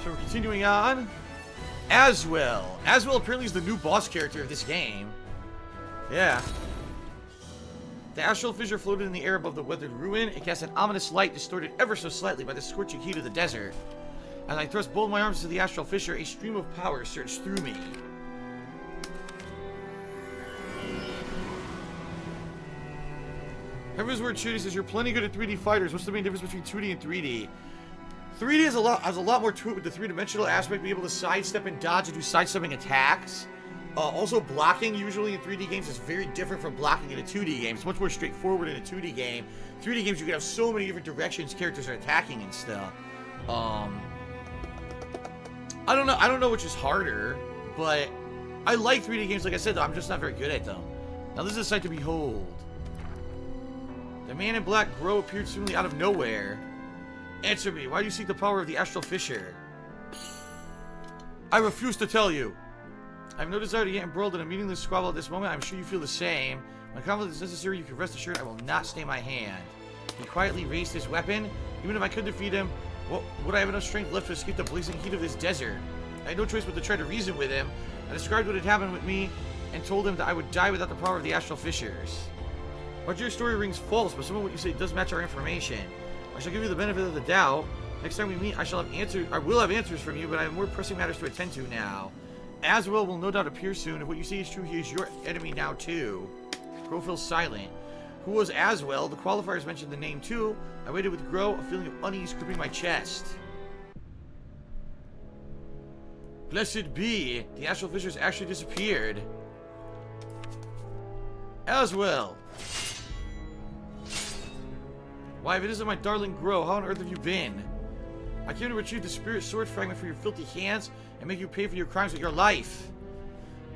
So we're continuing on. Aswell. Aswell apparently is the new boss character of this game. Yeah. The astral fissure floated in the air above the weathered ruin. It cast an ominous light distorted ever so slightly by the scorching heat of the desert. As I thrust both my arms into the astral fissure, a stream of power surged through me. Heaven's Word Shooty says, you're plenty good at 3D fighters. What's the main difference between 2D and 3D? 3D has a lot more to it with the three-dimensional aspect, being able to sidestep and dodge and do sidestepping attacks. Also, blocking usually in 3D games is very different from blocking in a 2D game. It's much more straightforward in a 2D game. 3D games, you can have so many different directions characters are attacking and stuff. I don't know which is harder, but I like 3D games. Like I said, though, I'm just not very good at them. Now, this is a sight to behold. The man in black Grow appeared seemingly out of nowhere. Answer me, why do you seek the power of the astral fissure? I refuse to tell you. I have no desire to get embroiled in a meaningless squabble at this moment. I'm sure you feel the same. When conflict is necessary, you can rest assured I will not stay my hand. He quietly raised his weapon. Even if I could defeat him, would I have enough strength left to escape the blazing heat of this desert? I had no choice but to try to reason with him. I described what had happened with me and told him that I would die without the power of the astral fissures. Much of your story rings false, but some of what you say does match our information. I shall give you the benefit of the doubt. Next time we meet, I will have answers from you, but I have more pressing matters to attend to now. Aswell will no doubt appear soon. If what you say is true, he is your enemy now too. Grow feels silent. Who was Aswell? The qualifiers mentioned the name too. I waited with Grow, a feeling of unease gripping my chest. Blessed be, the astral fissures actually disappeared. Aswell. Why, if it isn't my darling Grow, how on earth have you been? I came to retrieve the spirit sword fragment from your filthy hands and make you pay for your crimes with your life.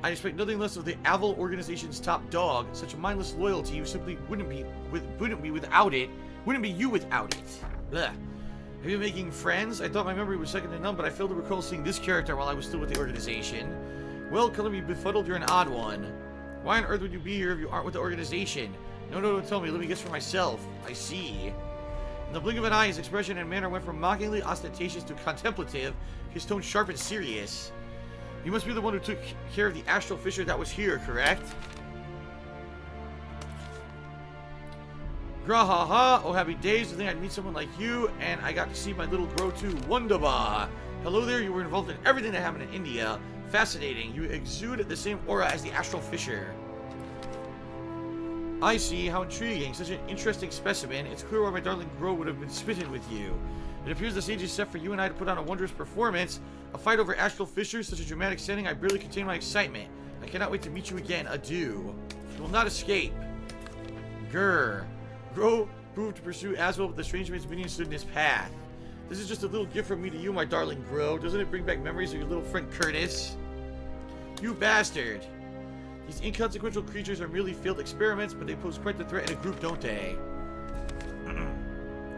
I expect nothing less of the Avil organization's top dog. Such a mindless loyalty, you simply wouldn't be without it. Wouldn't be you without it. Blah. Have you been making friends? I thought my memory was second to none, but I failed to recall seeing this character while I was still with the organization. Well, color me befuddled, you're an odd one. Why on earth would you be here if you aren't with the organization? No, don't tell me. Let me guess for myself. I see. In the blink of an eye, his expression and manner went from mockingly ostentatious to contemplative, his tone sharp and serious. You must be the one who took care of the astral fissure that was here, correct? Grahaha, oh happy days to think I'd meet someone like you, and I got to see my little Grow too. Wonderbar. Hello there, you were involved in everything that happened in India. Fascinating. You exude the same aura as the astral fissure. I see, how intriguing. Such an interesting specimen. It's clear why my darling Grow would have been smitten with you. It appears the stage is set for you and I to put on a wondrous performance. A fight over astral fissures, such a dramatic setting, I barely contain my excitement. I cannot wait to meet you again. Adieu. You will not escape. Grr. Grow proved to pursue Aswell, but the strange man's minion stood in his path. This is just a little gift from me to you, my darling Grow. Doesn't it bring back memories of your little friend Curtis? You bastard. These inconsequential creatures are merely failed experiments, but they pose quite the threat in a group, don't they?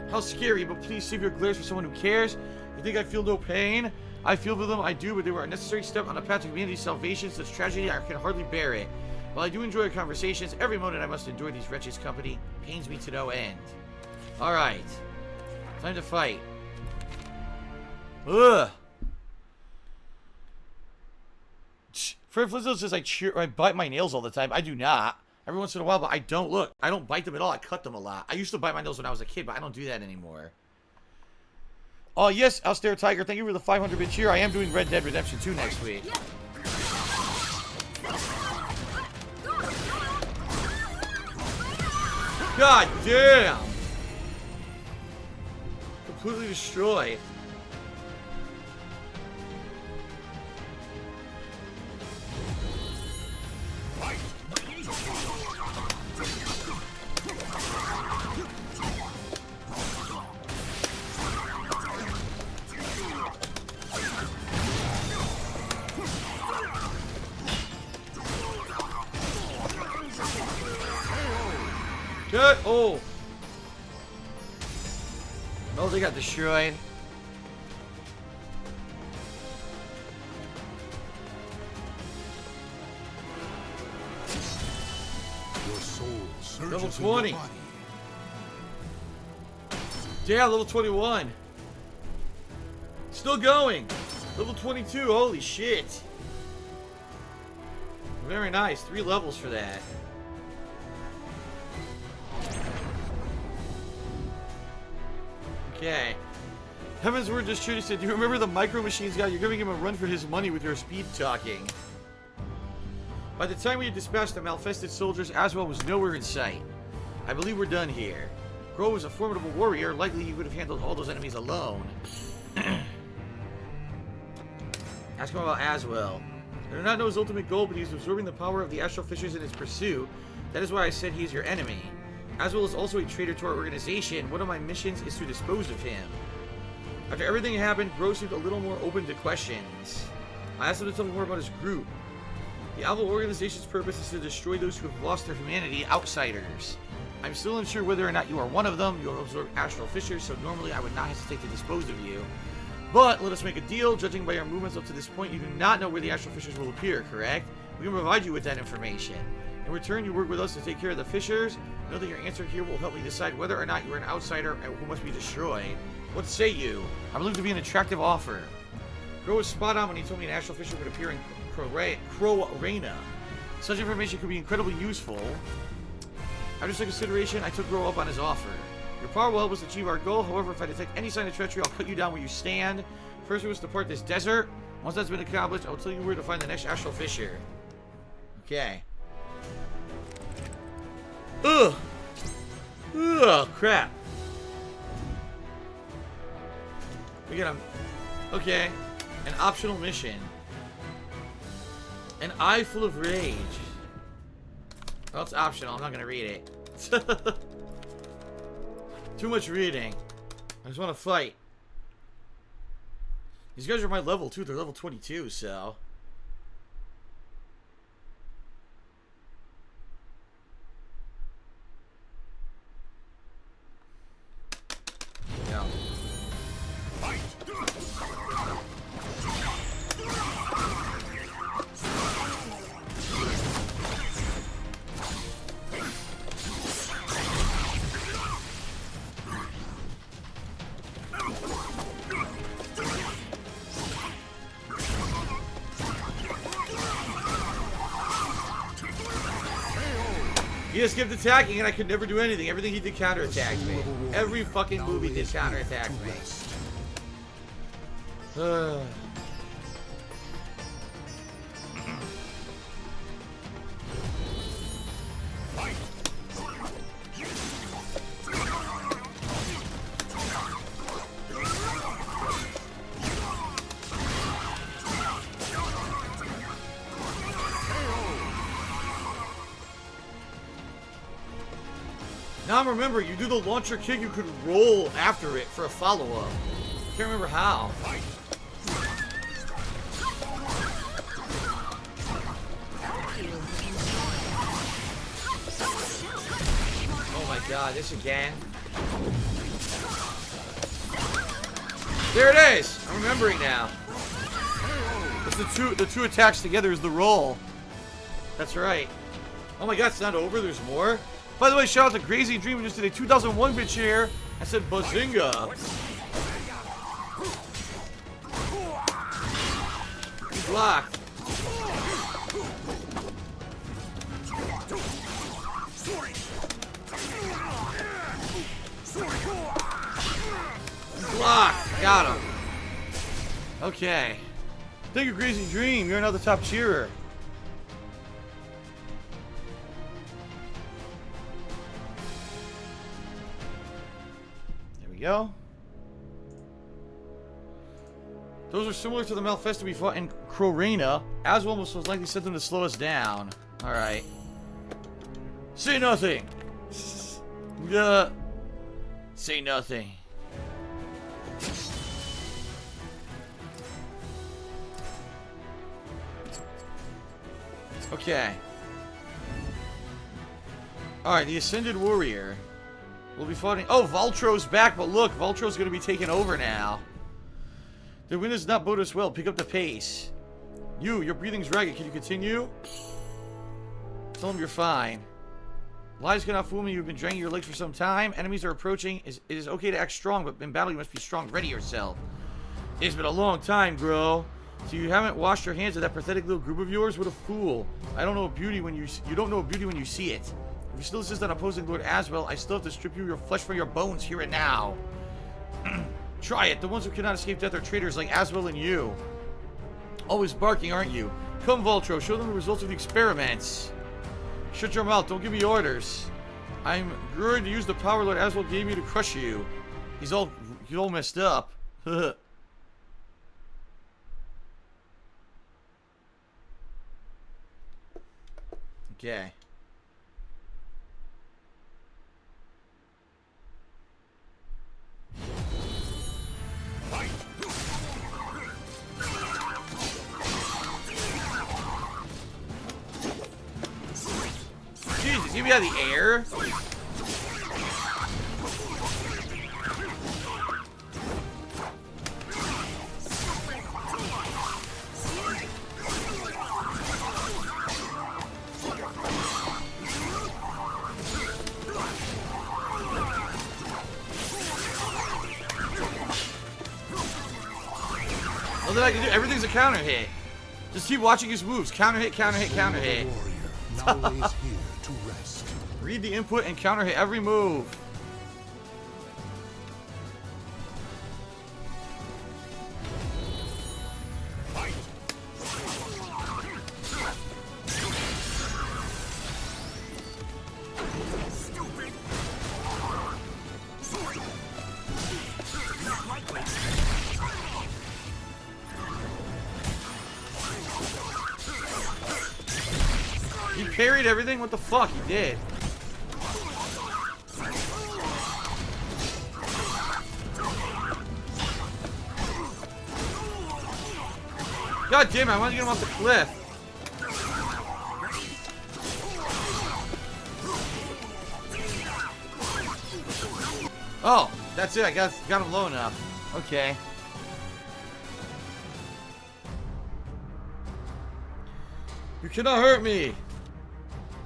How scary, but please save your glares for someone who cares. You think I feel no pain? I feel for them, I do, but they were a necessary step on the path to humanity's salvation. Such tragedy, I can hardly bear it. While I do enjoy our conversations, every moment I must endure these wretches' company pains me to no end. Alright. Time to fight. Ugh! Fred Flintstone says I bite my nails all the time. I do not. Every once in a while, but I don't. Look, I don't bite them at all. I cut them a lot. I used to bite my nails when I was a kid, but I don't do that anymore. Oh, yes, Austere Tiger. Thank you for the 500-bit cheer. I am doing Red Dead Redemption 2 next week. God damn! Completely destroyed. Good. Oh. Oh, they got destroyed. Your soul surges Level in your 20. body. Yeah, level 21. Still going. Level 22, holy shit. Very nice, 3 levels for that. Okay. Heaven's Word just truly said, do you remember the Micro Machines guy? You're giving him a run for his money with your speed talking. By the time we had dispatched the malfested soldiers, Aswell was nowhere in sight. I believe we're done here. Grow was a formidable warrior. Likely he would have handled all those enemies alone. Ask him about Aswell. I do not know his ultimate goal, but he's absorbing the power of the Astral Fissures in his pursuit. That is why I said he's your enemy. Aswell is also a traitor to our organization. One of my missions is to dispose of him. After everything happened, Grow seemed a little more open to questions. I asked him to tell me more about his group. The Owl organization's purpose is to destroy those who have lost their humanity, outsiders. I'm still unsure whether or not you are one of them. You have absorbed astral fissures, so normally I would not hesitate to dispose of you. But let us make a deal. Judging by your movements up to this point, you do not know where the astral fissures will appear, correct? We can provide you with that information. In return, you work with us to take care of the fissures. Know that your answer here will help me decide whether or not you are an outsider and who must be destroyed. What say you? I believe to be an attractive offer. Grow was spot on when he told me an astral fissure would appear in Crow Arena. Such information could be incredibly useful. After some consideration, I took Grow up on his offer. Your power will help us achieve our goal. However, if I detect any sign of treachery, I'll cut you down where you stand. First, we must depart this desert. Once that's been accomplished, I will tell you where to find the next astral fissure. Okay. Ugh. Ugh, crap. We got a... Okay. An optional mission. An eye full of rage. Well, it's optional. I'm not going to read it. Too much reading. I just want to fight. These guys are my level, too. They're level 22, so... Yeah. He just kept attacking and I could never do anything. Everything he did counterattacked me. Every fucking move he did counterattacked me. Now I'm remembering, you do the launcher kick, you could roll after it for a follow-up. Can't remember how. Oh my god, this again. There it is! I'm remembering now. It's the two attacks together is the roll. That's right. Oh my god, it's not over, there's more? By the way, shout out to Crazy Dream who just did a 2001-bit share. I said bazinga. He's blocked. He's blocked. Got him. Okay. Thank you, Crazy Dream. You're another top cheerer. Go. Those are similar to the Malfested we fought in Crorena. Aswell most likely sent them to slow us down. Alright. Say nothing! Say nothing. Okay. Alright, the Ascended Warrior. We'll be fighting. Oh, Voltro's back, but look, Voltro's going to be taking over now. The wind does not bode us well. Pick up the pace. Your breathing's ragged. Can you continue? Tell him you're fine. Lies cannot fool me. You've been draining your legs for some time. Enemies are approaching. It is okay to act strong, but in battle you must be strong. Ready yourself. It's been a long time, bro. So you haven't washed your hands of that pathetic little group of yours? What a fool. I don't know beauty when you don't know beauty when you see it. If you still insist on opposing Lord Aswell, I still have to strip you your flesh from your bones here and now. Try it. The ones who cannot escape death are traitors like Aswell and you. Always barking, aren't you? Come, Vultro, show them the results of the experiments. Shut your mouth, don't give me orders. I'm going to use the power Lord Aswell gave me to crush you. He's all messed up. Okay. Jesus, get me out of the air. All that I can do, everything's a counter hit. Just keep watching his moves. Counter hit, counter hit, counter hit. Now lays here to rest. Read the input and counter hit every move. He parried everything? What the fuck? He did. God damn it, I wanted to get him off the cliff. Oh, that's it. I got him low enough. Okay. You cannot hurt me.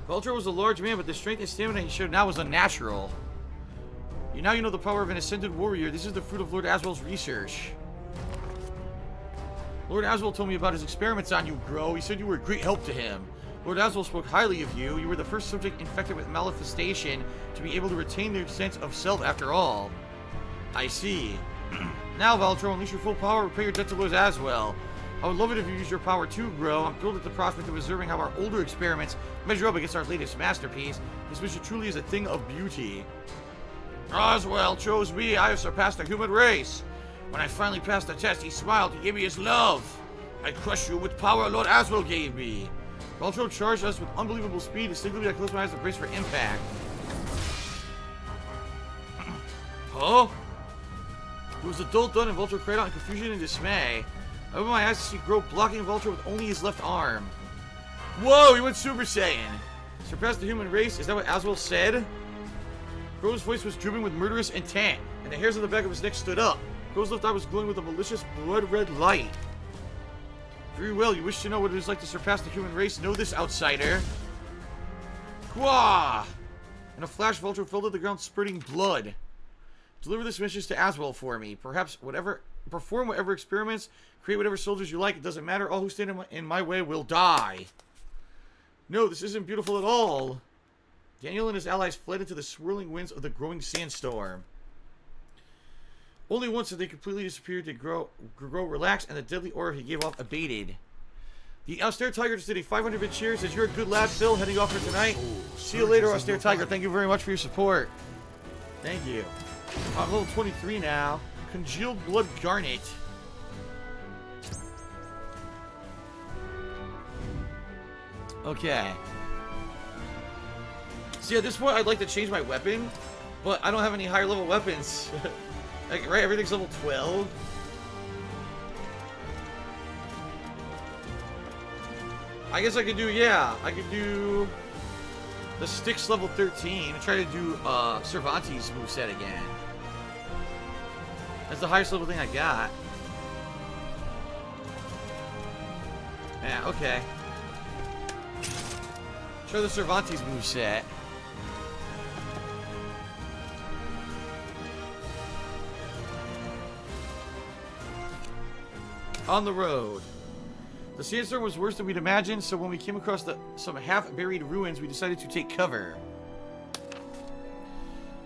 Vulture was a large man, but the strength and stamina he showed now was unnatural. You know the power of an ascended warrior. This is the fruit of Lord Aswell's research. Lord Aswell told me about his experiments on you, Gro. He said you were a great help to him. Lord Aswell spoke highly of you. You were the first subject infected with manifestation to be able to retain their sense of self after all. I see. Now, Vulture, unleash your full power, repay your debt to Lord Aswell. I would love it if you used your power too, Gro. I'm thrilled at the prospect of observing how our older experiments measure up against our latest masterpiece. This mission truly is a thing of beauty. Aswell chose me. I have surpassed the human race. When I finally passed the test, he smiled. He gave me his love. I crushed you with power Lord Aswell gave me. Vulture charged us with unbelievable speed. Instinctively, I closed my eyes to brace for impact. Huh? It was a dull thud, and Vulture cried out in confusion and dismay. I opened my eyes to see Gro blocking Vulture with only his left arm. Whoa, he went Super Saiyan. Surpassed the human race? Is that what Aswell said? Gro's voice was dripping with murderous intent, and the hairs on the back of his neck stood up. Gro's left eye was glowing with a malicious blood-red light. Very well, you wish to know what it is like to surpass the human race? Know this, outsider. Quah! In a flash, Vulture fell to the ground, spurting blood. Deliver this message to Aswell for me. Perhaps perform whatever experiments, create whatever soldiers you like. It doesn't matter. All who stand in my way will die. No, this isn't beautiful at all. Daniel and his allies fled into the swirling winds of the growing sandstorm. Only once did they completely disappear did Gro relax, and the deadly aura he gave off abated. The Austere Tiger just did a 500-bit cheer. Says, you're a good lad, Phil. Heading off for tonight. See you later, Austere Tiger. Thank you very much for your support. Thank you. I'm level 23 now. Congealed Blood Garnet. Okay. See, at this point, I'd like to change my weapon, but I don't have any higher level weapons. Like, right, everything's level 12. I guess I could do, yeah, I could do the Styx level 13 and try to do Cervantes moveset again. That's the highest level thing I got. Yeah, okay. Try the Cervantes moveset. On the road. The sandstorm was worse than we'd imagined, so when we came across some half-buried ruins, we decided to take cover.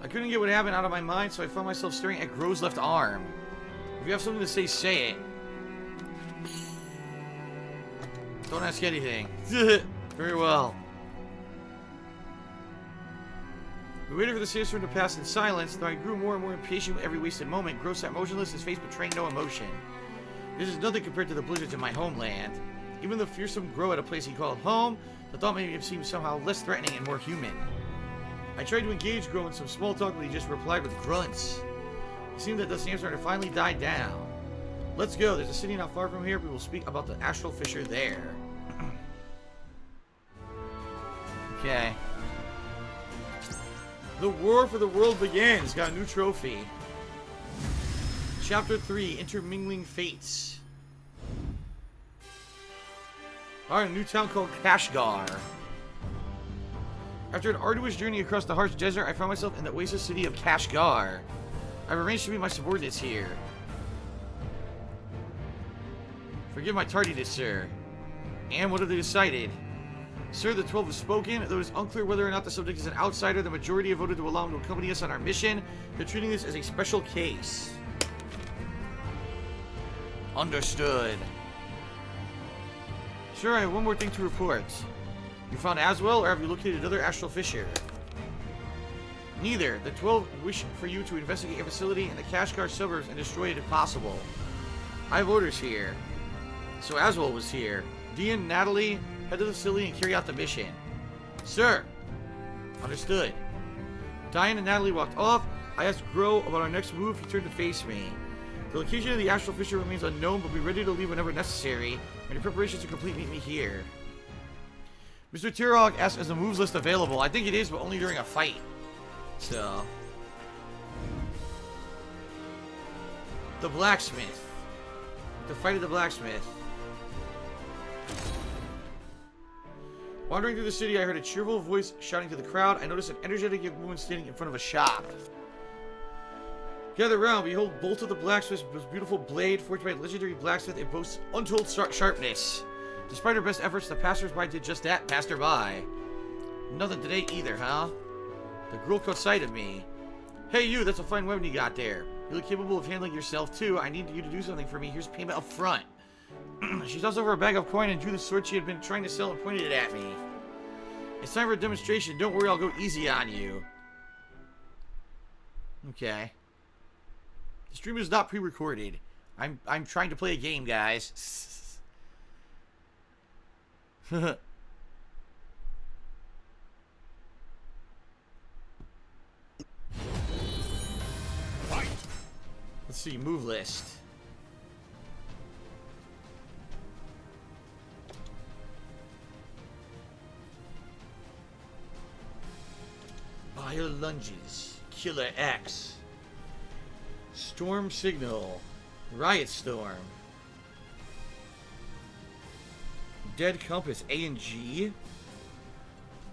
I couldn't get what happened out of my mind, so I found myself staring at Gro's left arm. If you have something to say, say it. Don't ask anything. Very well. We waited for the sandstorm to pass in silence, though I grew more and more impatient with every wasted moment. Gro sat motionless, his face betraying no emotion. This is nothing compared to the blizzards in my homeland. Even the fearsome Gro at a place he called home, the thought made him seem somehow less threatening and more human. I tried to engage Gro in some small talk, but he just replied with grunts. It seemed that the sandstorm had finally died down. Let's go. There's a city not far from here. We will speak about the astral fissure there. Okay. The war for the world begins. Got a new trophy. Chapter 3, Intermingling Fates. Alright, a new town called Kashgar. After an arduous journey across the harsh desert, I found myself in the oasis city of Kashgar. I've arranged to meet my subordinates here. Forgive my tardiness, sir. And what have they decided? Sir, the 12 have spoken. Though it is unclear whether or not the subject is an outsider, the majority have voted to allow him to accompany us on our mission. They're treating this as a special case. Understood. Sure, I have one more thing to report. You found Aswell, or have you located another astral fissure? Neither. The 12 wish for you to investigate your facility in the Kashgar suburbs and destroy it if possible. I have orders here. So Aswell was here. Dean, Natalie, head to the facility and carry out the mission. Sir. Understood. Diane and Natalie walked off. I asked Gro about our next move. He turned to face me. The location of the astral fissure remains unknown, but be ready to leave whenever necessary. And your preparations are complete. Meet me here. Mr. Tirog asks, is the moves list available? I think it is, but only during a fight. So. The Blacksmith. The fight of the Blacksmith. Wandering through the city, I heard a cheerful voice shouting to the crowd. I noticed an energetic young woman standing in front of a shop. Gather round, behold Bolta the Blacksmith's beautiful blade, forged by a legendary blacksmith. It boasts untold sharpness. Despite her best efforts, the passersby did just that, passed her by. Nothing today either, huh? The girl caught sight of me. Hey you, that's a fine weapon you got there. You look capable of handling yourself too. I need you to do something for me. Here's payment up front. She tossed over a bag of coin and drew the sword she had been trying to sell and pointed it at me. It's time for a demonstration. Don't worry, I'll go easy on you. Okay. The stream is not pre-recorded. I'm trying to play a game, guys. Fight. Let's see, move list. Bio lunges, killer X, storm signal, riot storm, dead compass A and G.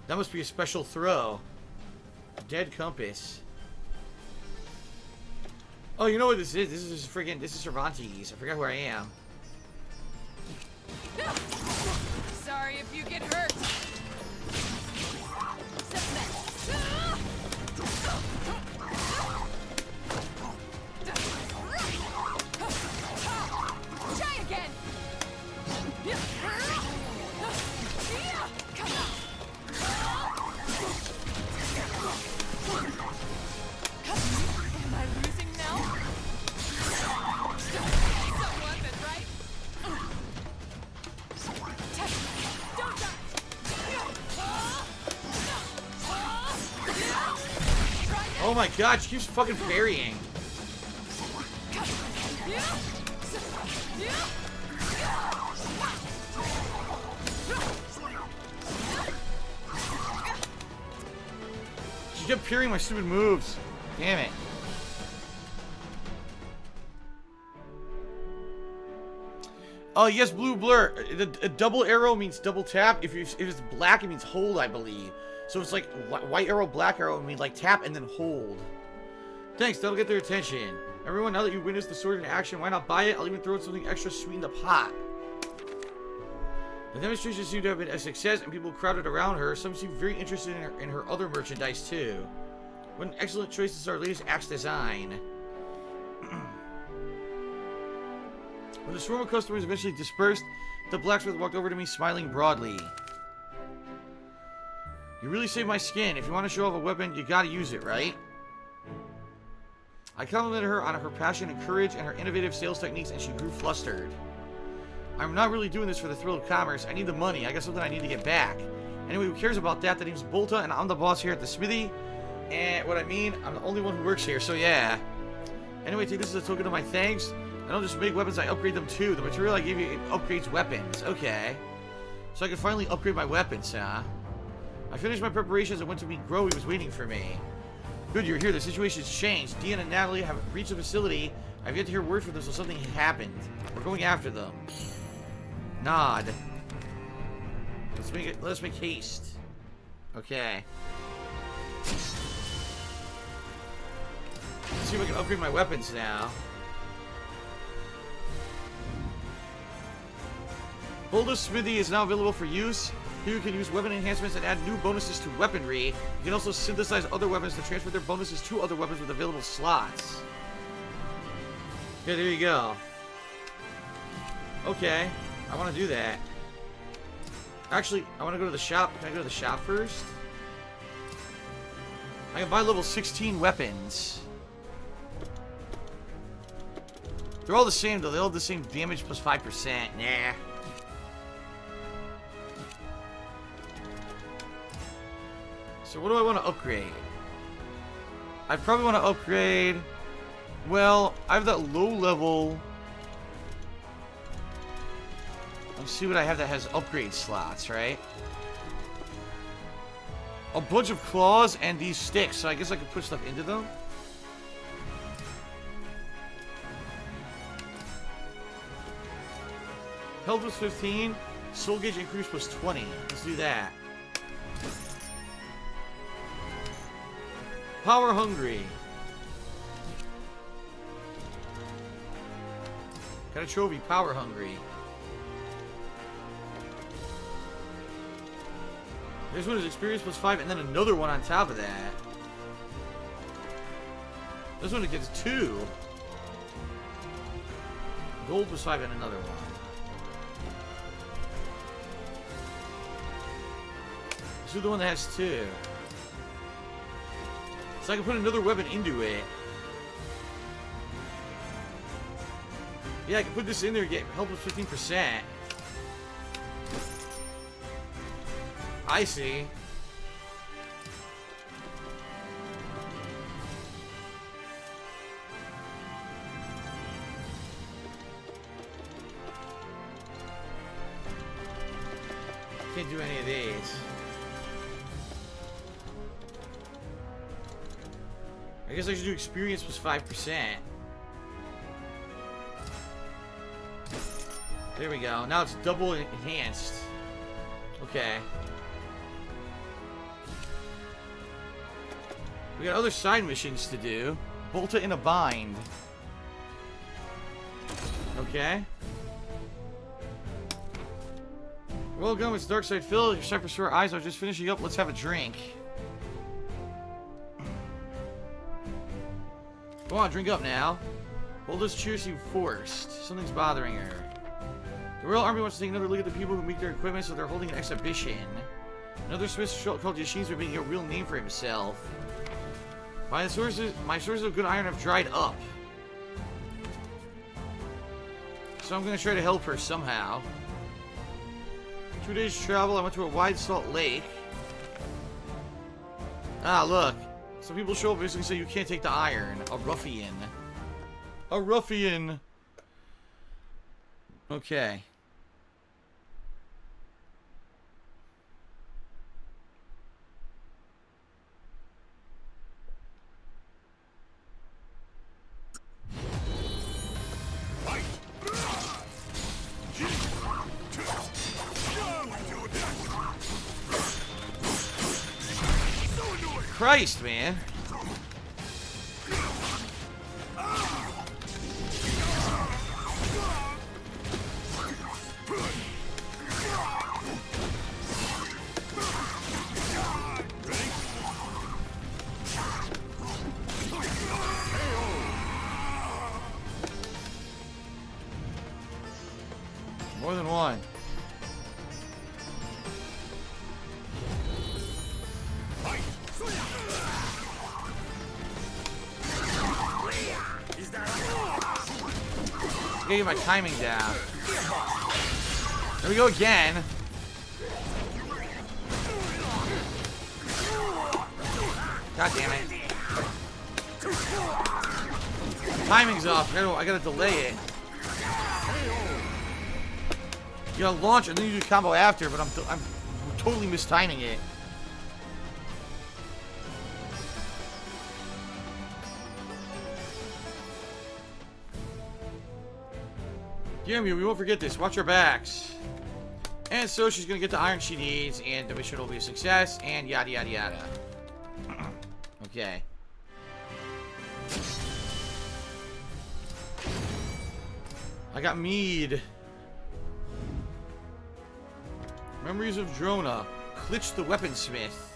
That must be a special throw. Dead compass. Oh, you know what this is? This is friggin'. This is Cervantes. I forgot where I am. Sorry if you get hurt. Try again. Am I losing now? Some weapon, right? Don't die. Oh my god, she keeps fucking parrying. She kept parrying my stupid moves. Damn it. Oh, yes, blue blur. A double arrow means double tap. If it's black, it means hold, I believe. So it's like white arrow, black arrow, mean like tap and then hold. Thanks, that'll get their attention. Everyone, now that you witnessed the sword in action, why not buy it? I'll even throw something extra sweet in the pot. The demonstration seemed to have been a success, and people crowded around her. Some seemed very interested in her other merchandise, too. What an excellent choice. This is our latest axe design. When the swarm of customers eventually dispersed, the blacksmith walked over to me, smiling broadly. You really saved my skin. If you want to show off a weapon, you gotta use it, right? I complimented her on her passion and courage and her innovative sales techniques, and she grew flustered. I'm not really doing this for the thrill of commerce. I need the money. I got something I need to get back. Anyway, who cares about that? The name's Bolta, and I'm the boss here at the smithy. And what I mean, I'm the only one who works here, so yeah. Anyway, take this as a token of my thanks. I don't just make weapons, I upgrade them too. The material I gave you upgrades weapons. Okay. So I can finally upgrade my weapons, huh? I finished my preparations and went to meet Grow. He was waiting for me. Good, you're here. The situation's changed. Dean and Natalie have reached the facility. I've yet to hear word from them, so something happened. We're going after them. Nod. Let's make haste. Okay. Let's see if I can upgrade my weapons now. Bolta's Smithy is now available for use. Here you can use weapon enhancements and add new bonuses to weaponry. You can also synthesize other weapons to transfer their bonuses to other weapons with available slots. Yeah, there you go. Okay, I want to do that. Actually, I want to go to the shop. Can I go to the shop first? I can buy level 16 weapons. They're all the same, though. They all have the same damage plus 5%. Nah. So what do I want to upgrade? I probably want to upgrade... Well, I have that low level... Let's see what I have that has upgrade slots, right? A bunch of claws and these sticks, so I guess I could put stuff into them. Health was 15. Soul gauge increase was 20. Let's do that. Power hungry. Got a trophy, power hungry. This one is experience plus 5, and then another one on top of that. This one it gets 2. Gold plus 5 and another one. Let's do the one that has 2. So I can put another weapon into it. Yeah, I can put this in there and get help with 15%. I see. Can't do any of these. I guess I should do experience plus 5%. There we go. Now it's double enhanced. Okay. We got other side missions to do. Bolta in a bind. Okay. Welcome, it's Darkside Phil. Your sight for sore eyes. I was just finishing up. Let's have a drink. Go on, drink up now. Bolta's cheer seemed forced. Something's bothering her. The Royal Army wants to take another look at the people who make their equipment, so they're holding an exhibition. Another Smith called Yashin's are making a real name for himself. My sources of good iron have dried up. So I'm going to try to help her somehow. 2 days travel, I went to a wide salt lake. Ah, look. Some people show up and basically say you can't take the iron. A ruffian. A ruffian. Okay. Christ, man. More than one. Gotta get my timing down. There we go again. God damn it. Timing's off. I gotta delay it. You gotta launch and then you do combo after, but I'm totally mistiming it. Damn you, we won't forget this. Watch our backs. And so she's gonna get the iron she needs, and the mission will be a success, and yada yada yada. Okay. I got mead. Memories of Drona. Klitch the weaponsmith.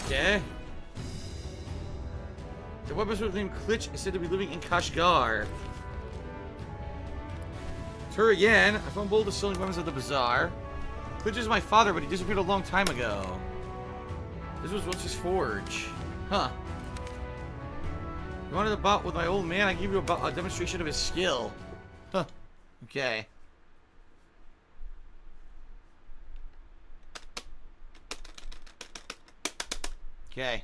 Okay. The weaponsmith named Klitch is said to be living in Kashgar. It's her again. I found Bolta selling weapons at the bazaar. Klitch is my father, but he disappeared a long time ago. This was once his forge. Huh. You wanted a bout with my old man? I gave you a demonstration of his skill. Huh. Okay. Okay.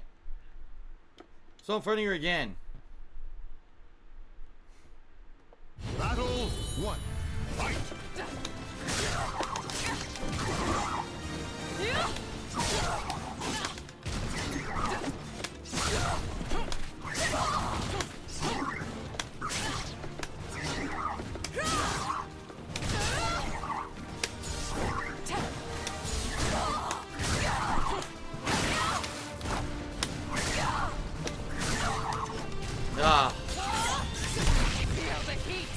So I'm fighting her again. Battle 1. Fight. Ah. Feel the heat.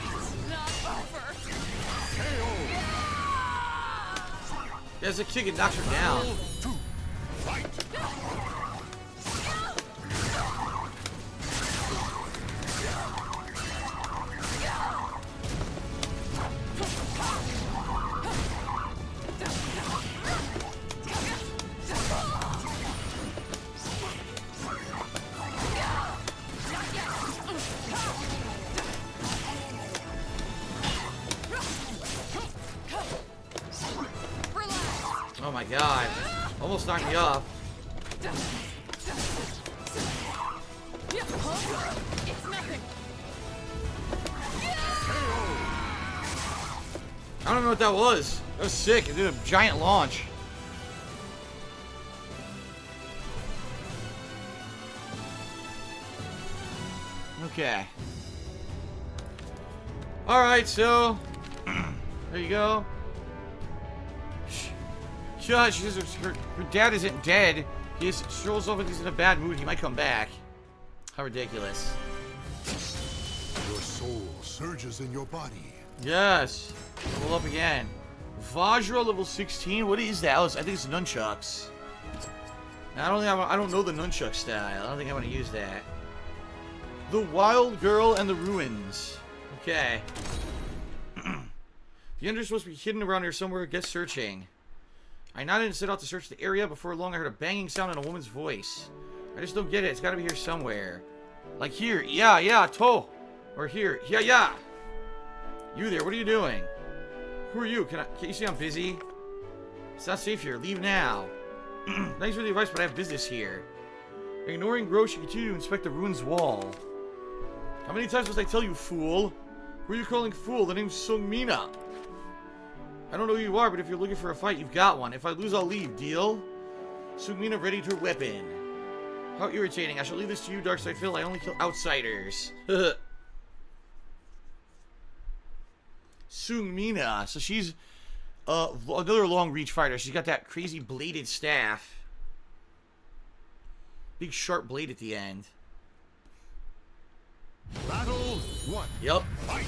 It's not over. There's a kick and knocks her down. 2. Fight. Oh my god. Almost knocked me off. It's nothing. I don't know what that was. That was sick. It did a giant launch. Okay. Alright, so there you go. She says her dad isn't dead. He just strolls off and he's in a bad mood. He might come back. How ridiculous. Your soul surges in your body. Yes. Level up again. Vajra level 16. What is that? I think it's nunchucks. Now, I don't know the nunchuck style. I don't think I want to use that. The Wild Girl and the Ruins. Okay. The ender's supposed to be hidden around here somewhere. Get searching. I nodded and set out to search the area. Before long, I heard a banging sound in a woman's voice. I just don't get it. It's got to be here somewhere. Like here. Yeah, yeah, to. Or here. Yeah, yeah. You there. What are you doing? Who are you? Can you see I'm busy? It's not safe here. Leave now. Thanks for the advice, but I have business here. Ignoring Grosh, you continue to inspect the ruins wall. How many times must I tell you, fool? Who are you calling fool? The name's Sungmina. I don't know who you are, but if you're looking for a fight, you've got one. If I lose, I'll leave. Deal? Sungmina ready to weapon. How irritating. I shall leave this to you, Darkside Phil. I only kill outsiders. Sungmina. So she's another long-reach fighter. She's got that crazy bladed staff. Big sharp blade at the end. Battle 1. Yep. Fight.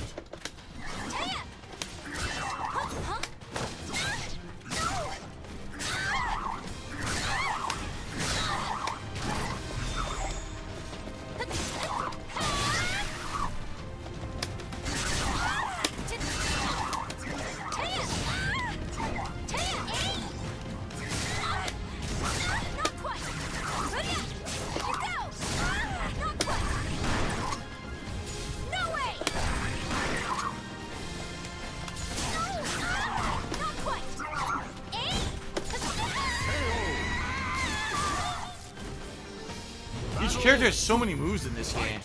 character has so many moves in this game.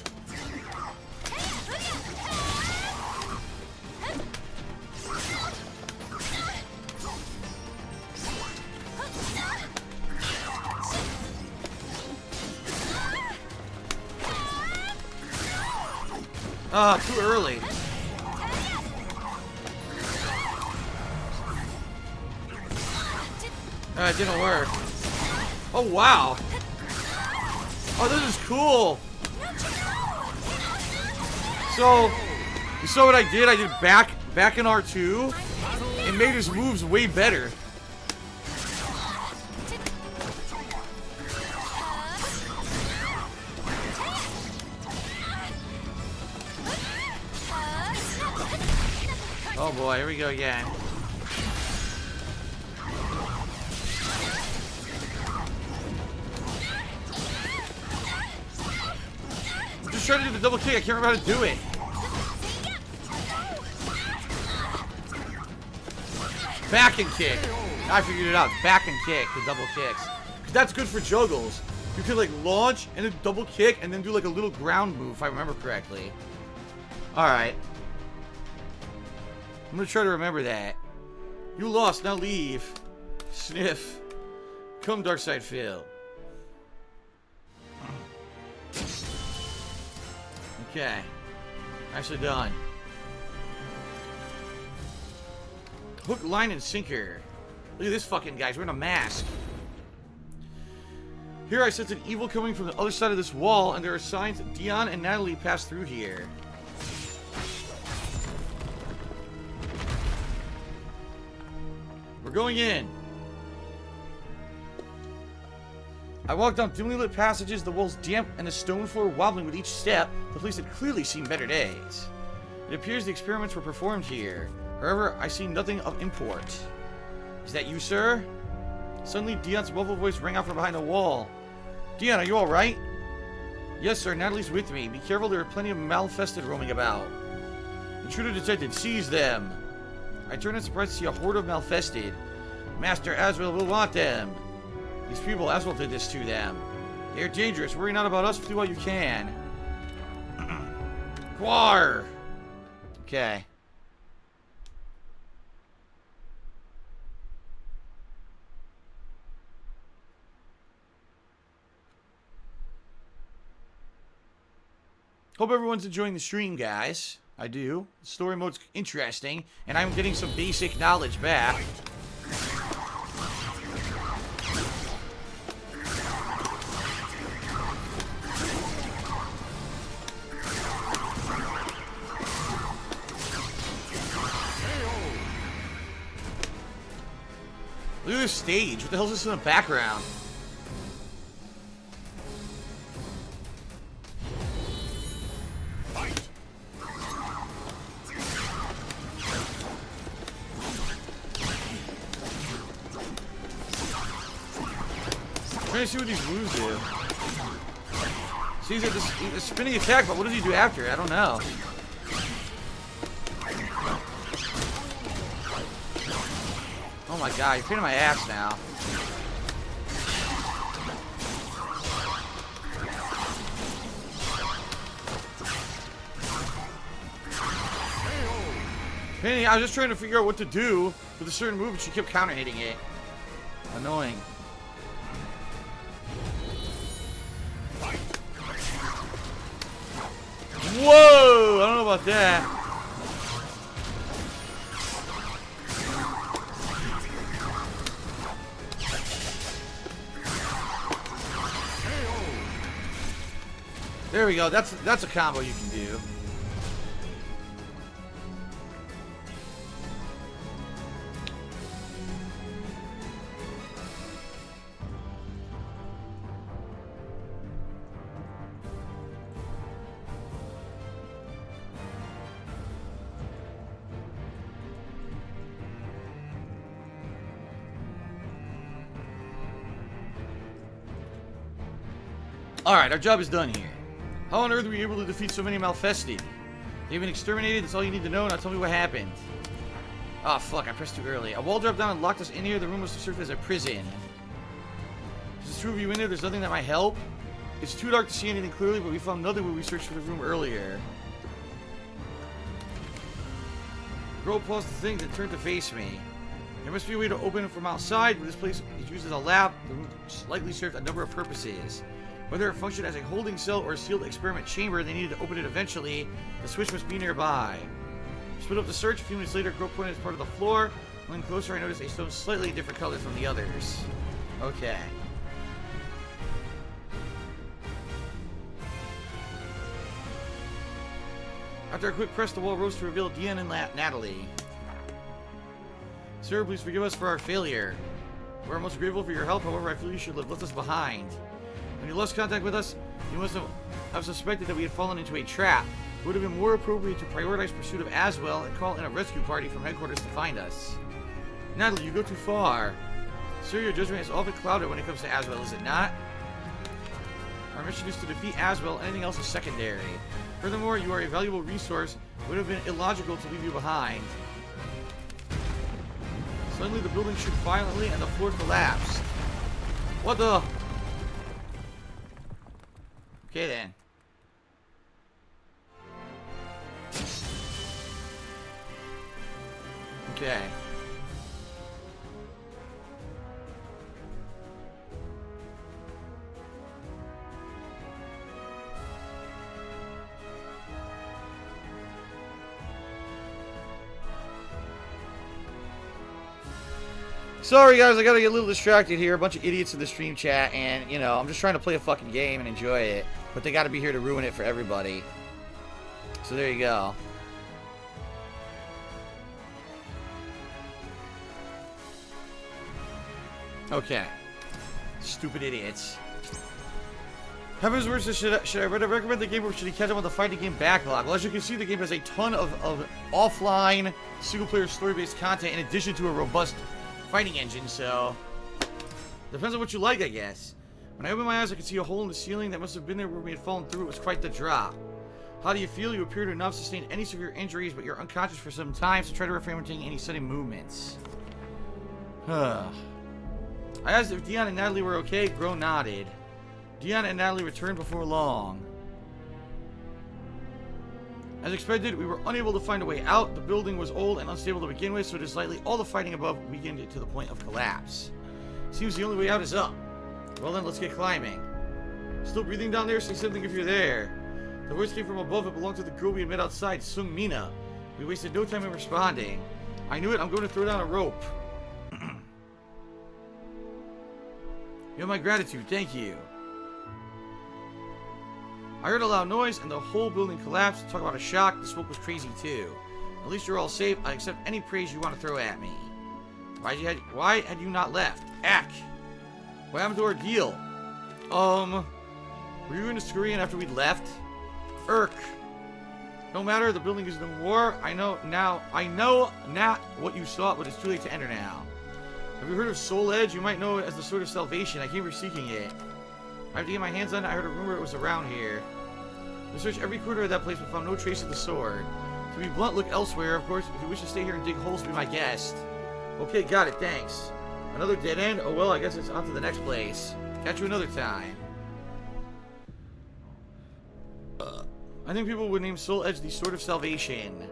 Ah, too early. It didn't work. Oh, wow. Oh, this is cool. So, you saw what I did? I did back in R2. It made his moves way better. Oh boy, here we go again. I'm just trying to do the double kick. I can't remember how to do it. Back and kick. I figured it out. Back and kick, the double kicks. Because that's good for juggles. You can like launch and then double kick and then do like a little ground move, if I remember correctly. Alright. I'm gonna try to remember that. You lost, now leave. Sniff. Come, Darkside Phil. Okay. Nicely done. Hook, line, and sinker. Look at this fucking guy. He's wearing a mask. Here I sense an evil coming from the other side of this wall, and there are signs that Dion and Natalie passed through here. We're going in. I walked down dimly lit passages, the walls damp and the stone floor wobbling with each step. The place had clearly seen better days. It appears the experiments were performed here. However, I see nothing of import. Is that you, sir? Suddenly, Dion's muffled voice rang out from behind the wall. Dion, are you alright? Yes, sir. Natalie's with me. Be careful, there are plenty of malfested roaming about. Intruder detected. Seize them. I turn in surprise to see a horde of malfested. Master Asriel will want them. These people, Asriel did this to them. They are dangerous. Worry not about us. Do what you can. Quar. Okay. Hope everyone's enjoying the stream, guys. I do. The story mode's interesting, and I'm getting some basic knowledge back. Look at this stage. What the hell is this in the background? I'm trying to see what these moves do. See, he's got this spinning attack, but what does he do after? I don't know. Oh my god, you're paining my ass now. Penny, I was just trying to figure out what to do with a certain move, but she kept counter hitting it. Annoying. Whoa! I don't know about that. There we go. That's a combo you can do. Alright, our job is done here. How on earth were you able to defeat so many malfested? They've been exterminated, that's all you need to know. Now tell me what happened. Ah, oh, fuck, I pressed too early. A wall dropped down and locked us in here. The room must have served as a prison. There's two of you in there, there's nothing that might help. It's too dark to see anything clearly, but we found nothing when we searched for the room earlier. The girl paused the thing, then turned to face me. There must be a way to open it from outside, but this place is used as a lab. The room likely served a number of purposes. Whether it functioned as a holding cell or a sealed experiment chamber, they needed to open it eventually. The switch must be nearby. Split up the search. A few minutes later, girl pointed as part of the floor. When closer, I noticed a stone slightly different color from the others. Okay. After a quick press, the wall rose to reveal Diane and Natalie. Sir, please forgive us for our failure. We're most grateful for your help, however, I feel you should have left us behind. When you lost contact with us, you must have suspected that we had fallen into a trap. It would have been more appropriate to prioritize pursuit of Aswell and call in a rescue party from headquarters to find us. Natalie, you go too far. Sir, your judgment is often clouded when it comes to Aswell, is it not? Our mission is to defeat Aswell. Anything else is secondary. Furthermore, you are a valuable resource. It would have been illogical to leave you behind. Suddenly, the building shook violently and the floor collapsed. What the? Okay, then. Okay. Sorry guys, I gotta get a little distracted here. A bunch of idiots in the stream chat, and you know, I'm just trying to play a fucking game and enjoy it. But they gotta be here to ruin it for everybody. So there you go. Okay. Stupid idiots. Heaven's words, should I recommend the game or should he catch up on the fighting game backlog? Well, as you can see, the game has a ton of offline, single-player, story-based content in addition to a robust fighting engine, so depends on what you like, I guess. When I opened my eyes, I could see a hole in the ceiling that must have been there where we had fallen through. It was quite the drop. How do you feel? You appear to have not sustained any severe injuries, but you're unconscious for some time, so try to refrain from taking any sudden movements. I asked if Dion and Natalie were okay. Gro nodded. Dion and Natalie returned before long. As expected, we were unable to find a way out. The building was old and unstable to begin with, so it is likely all the fighting above weakened it to the point of collapse. Seems the only way out is up. Well then, let's get climbing. Still breathing down there? Say something if you're there. The voice came from above. It belonged to the girl we had met outside, Sung Mina. We wasted no time in responding. I knew it. I'm going to throw down a rope. You have my gratitude. Thank you. I heard a loud noise and the whole building collapsed. Talk about a shock. The smoke was crazy too. At least you're all safe. I accept any praise you want to throw at me. Why had you not left? Ack. What happened to our deal? Were you in a scurry after we left? Irk. No matter, the building is no more. I know not what you sought, but it's too late to enter now. Have you heard of Soul Edge? You might know it as the Sword of Salvation. I came here seeking it. I have to get my hands on it. I heard a rumor it was around here. We searched every corner of that place but found no trace of the sword. To be blunt, look elsewhere. Of course, if you wish to stay here and dig holes, be my guest. Okay, got it. Thanks. Another dead end? Oh well, I guess it's on to the next place. Catch you another time. I think people would name Soul Edge the Sword of Salvation.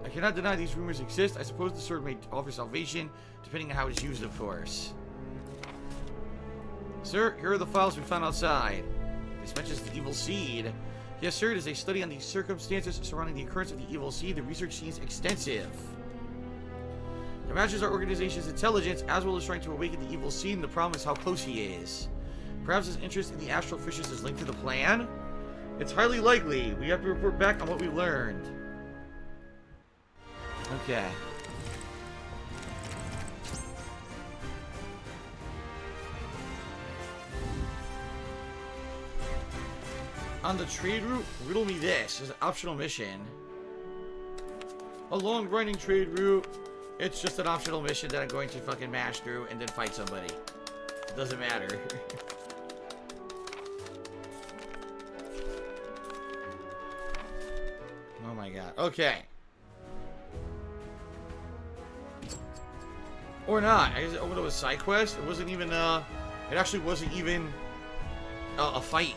I cannot deny these rumors exist. I suppose the sword may offer salvation, depending on how it is used, of course. Sir, here are the files we found outside. This mentions the evil seed. Yes, sir, it is a study on the circumstances surrounding the occurrence of the evil seed. The research seems extensive. It matches our organization's intelligence, as well as trying to awaken the evil seed, and the problem is how close he is. Perhaps his interest in the astral fishes is linked to the plan? It's highly likely. We have to report back on what we learned. Okay. On the trade route, riddle me this. It's an optional mission. A long grinding trade route. It's just an optional mission that I'm going to fucking mash through and then fight somebody. It doesn't matter. Oh my god. Okay. Or not. I guess it was a side quest. It wasn't even, it actually wasn't even a fight.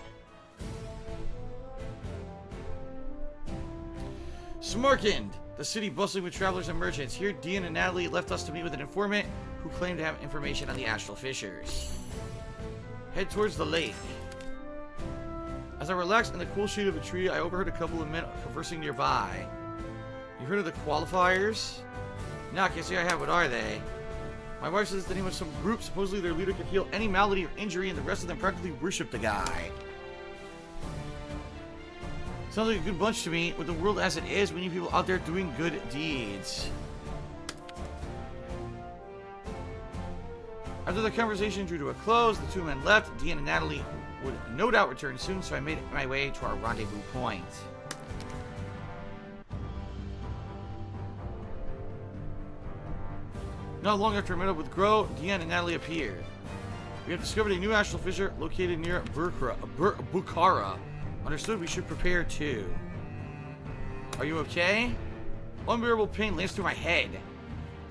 Smarkand, the city bustling with travelers and merchants. Here, Dean and Natalie left us to meet with an informant who claimed to have information on the astral fissures. Head towards the lake. As I relaxed in the cool shade of a tree, I overheard a couple of men conversing nearby. You heard of the qualifiers? No, I can't say I have. What are they? My wife says it's the name of some group. Supposedly their leader could heal any malady or injury, and the rest of them practically worship the guy. Sounds like a good bunch to me. With the world as it is, we need people out there doing good deeds. After the conversation drew to a close, the two men left. Dean and Natalie would no doubt return soon, so I made my way to our rendezvous point. Not long after I met up with Gro, Deanne and Natalie appeared. We have discovered a new astral fissure located near Bukhara. Understood, we should prepare too. Are you okay? Unbearable pain lanced through my head.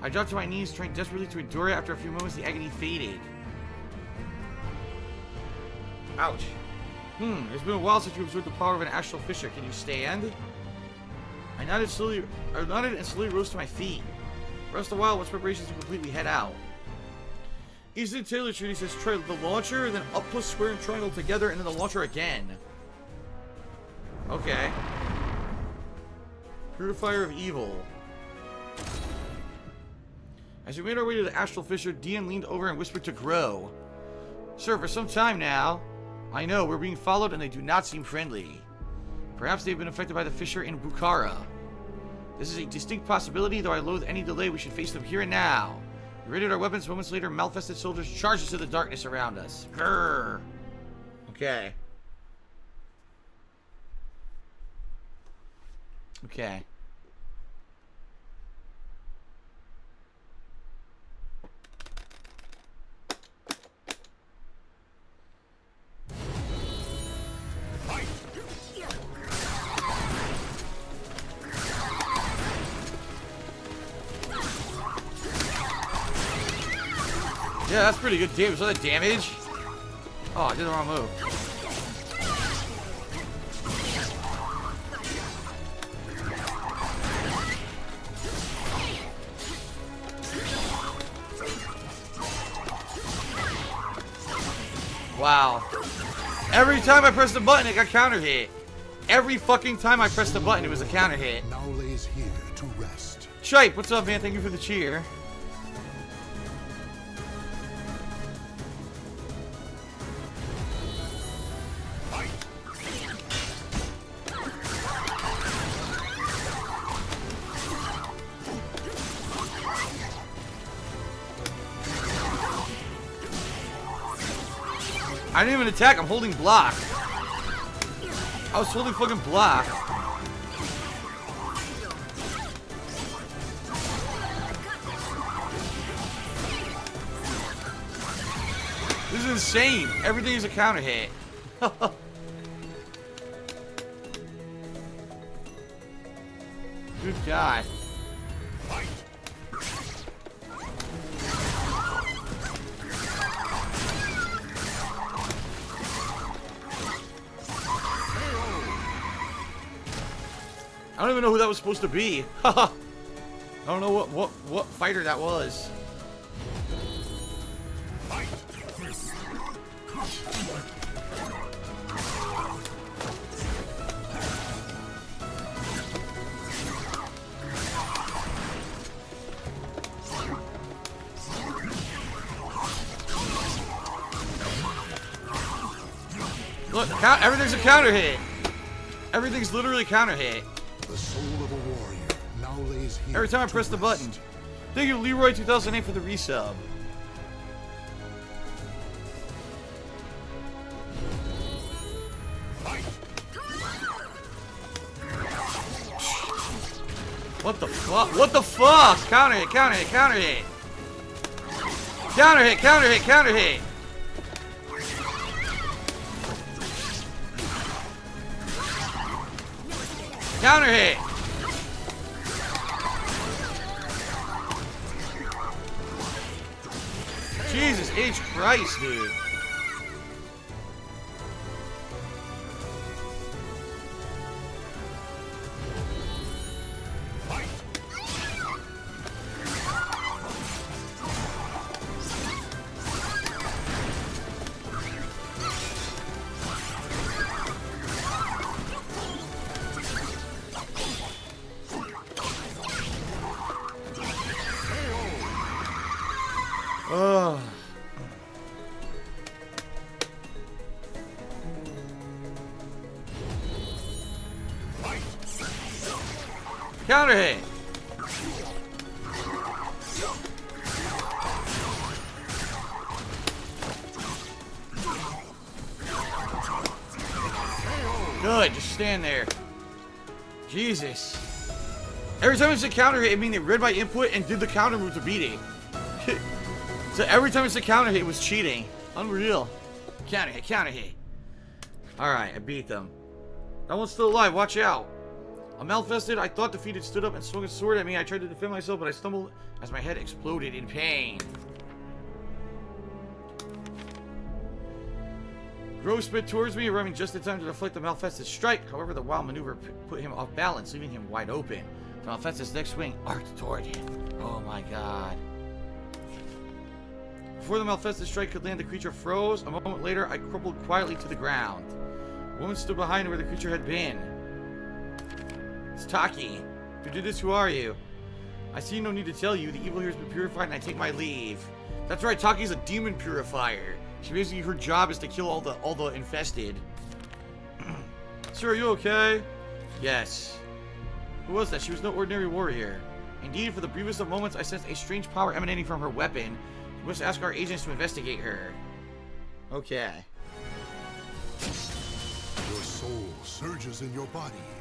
I dropped to my knees, trying desperately to endure it. After a few moments, the agony faded. Ouch. It's been a while since you observed the power of an astral fissure. Can you stand? I nodded and slowly rose to my feet. Rest a while, once preparations to completely head out. Easton Taylor Treaty says try the launcher, then up plus square and triangle together, and then the launcher again. Okay. Purifier of Evil. As we made our way to the astral fissure, Dean leaned over and whispered to Gro. Sir, for some time now, I know we're being followed and they do not seem friendly. Perhaps they've been affected by the fissure in Bukhara. This is a distinct possibility, though I loathe any delay. We should face them here and now. We readied our weapons. Moments later, malfested soldiers charged into the darkness around us. Grrr. Okay. Okay. Yeah, that's pretty good damage. Saw that damage? Oh, I did the wrong move. Wow. Every time I pressed the button, it got counter hit. Every fucking time I pressed the button, it was a counter hit. Now lays here to rest. Chipe, what's up, man? Thank you for the cheer. I didn't even attack, I'm holding block. I was holding fucking block. This is insane. Everything is a counter hit. Good God. I don't even know who that was supposed to be. I don't know what fighter that was. Look, everything's a counter hit. Everything's literally counter hit. The soul of a warrior now lays here. Every time I press the button. Thank you, Leroy 2008 for the resub. What the fuck? What the fuck? Counter hit, counter hit, counter hit. Counter hit, counter hit, counter hit. Counter hit. Jesus H. Christ, dude. Counter hit. Good, just stand there. Jesus. Every time it's a counter hit, it means it read my input and did the counter move to beat it. So every time it's a counter hit, it was cheating. Unreal. Counter hit, counter hit. Alright, I beat them. That one's still alive, watch out. A Malfested, I thought defeated, stood up and swung a sword at me. I tried to defend myself, but I stumbled as my head exploded in pain. Grow sped towards me, arriving just in time to deflect the Malfested strike. However, the wild maneuver put him off balance, leaving him wide open. The Malfested's next swing arced toward him. Oh my god. Before the Malfested strike could land, the creature froze. A moment later, I crumpled quietly to the ground. A woman stood behind where the creature had been. It's Taki. Who did this? Who are you? I see no need to tell you. The evil here has been purified and I take my leave. That's right, Taki's a demon purifier. She basically, her job is to kill all the infested. Sir, are you okay? Yes. Who was that? She was no ordinary warrior. Indeed, for the briefest of moments, I sensed a strange power emanating from her weapon. We must ask our agents to investigate her. Okay. Your soul surges in your body.